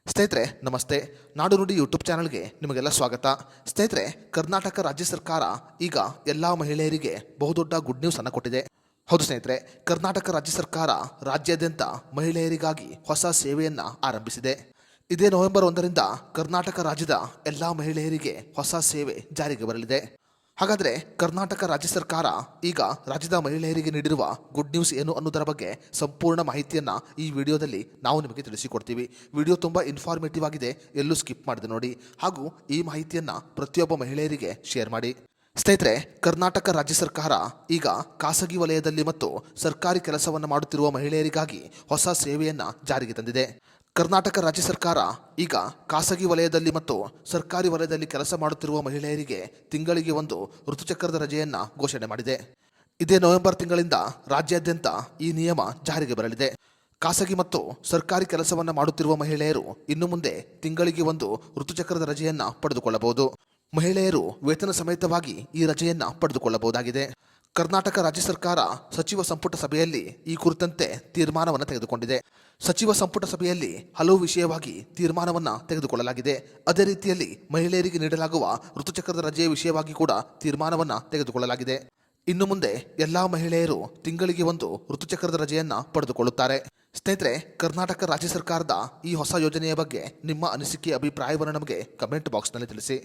ಸ್ನೇಹಿತರೆ ನಮಸ್ತೆ. ನಾಡು ನುಡಿ ಯೂಟ್ಯೂಬ್ ಚಾನಲ್ಗೆ ನಿಮಗೆಲ್ಲ ಸ್ವಾಗತ. ಸ್ನೇಹಿತರೆ, ಕರ್ನಾಟಕ ರಾಜ್ಯ ಸರ್ಕಾರ ಈಗ ಎಲ್ಲ ಮಹಿಳೆಯರಿಗೆ ಬಹುದೊಡ್ಡ ಗುಡ್ ನ್ಯೂಸ್ ಅನ್ನು ಕೊಟ್ಟಿದೆ. ಹೌದು ಸ್ನೇಹಿತರೆ, ಕರ್ನಾಟಕ ರಾಜ್ಯ ಸರ್ಕಾರ ರಾಜ್ಯಾದ್ಯಂತ ಮಹಿಳೆಯರಿಗಾಗಿ ಹೊಸ ಸೇವೆಯನ್ನು ಆರಂಭಿಸಿದೆ. ಇದೇ ನವೆಂಬರ್ 1ರಿಂದ ಕರ್ನಾಟಕ ರಾಜ್ಯದ ಎಲ್ಲ ಮಹಿಳೆಯರಿಗೆ ಹೊಸ ಸೇವೆ ಜಾರಿಗೆ ಬರಲಿದೆ. ಹಾಗಾದರೆ ಕರ್ನಾಟಕ ರಾಜ್ಯ ಸರ್ಕಾರ ಈಗ ರಾಜ್ಯದ ಮಹಿಳೆಯರಿಗೆ ನೀಡಿರುವ ಗುಡ್ ನ್ಯೂಸ್ ಏನು ಅನ್ನೋದರ ಬಗ್ಗೆ ಸಂಪೂರ್ಣ ಮಾಹಿತಿಯನ್ನು ಈ ವಿಡಿಯೋದಲ್ಲಿ ನಾವು ನಿಮಗೆ ತಿಳಿಸಿಕೊಡ್ತೀವಿ. ವಿಡಿಯೋ ತುಂಬ ಇನ್ಫಾರ್ಮೇಟಿವ್ ಆಗಿದೆ, ಎಲ್ಲೂ ಸ್ಕಿಪ್ ಮಾಡಿದೆ ನೋಡಿ. ಹಾಗೂ ಈ ಮಾಹಿತಿಯನ್ನು ಪ್ರತಿಯೊಬ್ಬ ಮಹಿಳೆಯರಿಗೆ ಶೇರ್ ಮಾಡಿ. ಸ್ನೇಹಿತರೆ, ಕರ್ನಾಟಕ ರಾಜ್ಯ ಸರ್ಕಾರ ಈಗ ಖಾಸಗಿ ವಲಯದಲ್ಲಿ ಮತ್ತು ಸರ್ಕಾರಿ ಕೆಲಸವನ್ನು ಮಾಡುತ್ತಿರುವ ಮಹಿಳೆಯರಿಗಾಗಿ ಹೊಸ ಸೇವೆಯನ್ನು ಜಾರಿಗೆ ತಂದಿದೆ. ಕರ್ನಾಟಕ ರಾಜ್ಯ ಸರ್ಕಾರ ಈಗ ಖಾಸಗಿ ವಲಯದಲ್ಲಿ ಮತ್ತು ಸರ್ಕಾರಿ ವಲಯದಲ್ಲಿ ಕೆಲಸ ಮಾಡುತ್ತಿರುವ ಮಹಿಳೆಯರಿಗೆ ತಿಂಗಳಿಗೆ ಒಂದು ಋತುಚಕ್ರದ ರಜೆಯನ್ನು ಘೋಷಣೆ ಮಾಡಿದೆ. ಇದೇ ನವೆಂಬರ್ ತಿಂಗಳಿಂದ ರಾಜ್ಯಾದ್ಯಂತ ಈ ನಿಯಮ ಜಾರಿಗೆ ಬರಲಿದೆ. ಖಾಸಗಿ ಮತ್ತು ಸರ್ಕಾರಿ ಕೆಲಸವನ್ನು ಮಾಡುತ್ತಿರುವ ಮಹಿಳೆಯರು ಇನ್ನು ಮುಂದೆ ತಿಂಗಳಿಗೆ ಒಂದು ಋತುಚಕ್ರದ ರಜೆಯನ್ನು ಪಡೆದುಕೊಳ್ಳಬಹುದು. ಮಹಿಳೆಯರು ವೇತನ ಸಮೇತವಾಗಿ ಈ ರಜೆಯನ್ನು ಪಡೆದುಕೊಳ್ಳಬಹುದಾಗಿದೆ. ಕರ್ನಾಟಕ ರಾಜ್ಯ ಸರ್ಕಾರ ಸಚಿವ ಸಂಪುಟ ಸಭೆಯಲ್ಲಿ ಈ ಕುರಿತಂತೆ ತೀರ್ಮಾನವನ್ನು ತೆಗೆದುಕೊಂಡಿದೆ. ಸಚಿವ ಸಂಪುಟ ಸಭೆಯಲ್ಲಿ ಹಲವು ವಿಷಯವಾಗಿ ತೀರ್ಮಾನವನ್ನು ತೆಗೆದುಕೊಳ್ಳಲಾಗಿದೆ. ಅದೇ ರೀತಿಯಲ್ಲಿ ಮಹಿಳೆಯರಿಗೆ ನೀಡಲಾಗುವ ಋತುಚಕ್ರದ ರಜೆಯ ವಿಷಯವಾಗಿ ಕೂಡ ತೀರ್ಮಾನವನ್ನು ತೆಗೆದುಕೊಳ್ಳಲಾಗಿದೆ. ಇನ್ನು ಮುಂದೆ ಎಲ್ಲಾ ಮಹಿಳೆಯರು ತಿಂಗಳಿಗೆ ಒಂದು ಋತುಚಕ್ರದ ರಜೆಯನ್ನು ಪಡೆದುಕೊಳ್ಳುತ್ತಾರೆ. ಸ್ನೇಹಿತರೆ, ಕರ್ನಾಟಕ ರಾಜ್ಯ ಸರ್ಕಾರದ ಈ ಹೊಸ ಯೋಜನೆಯ ಬಗ್ಗೆ ನಿಮ್ಮ ಅನಿಸಿಕೆ ಅಭಿಪ್ರಾಯವನ್ನು ನಮಗೆ ಕಮೆಂಟ್ ಬಾಕ್ಸ್ನಲ್ಲಿ ತಿಳಿಸಿ.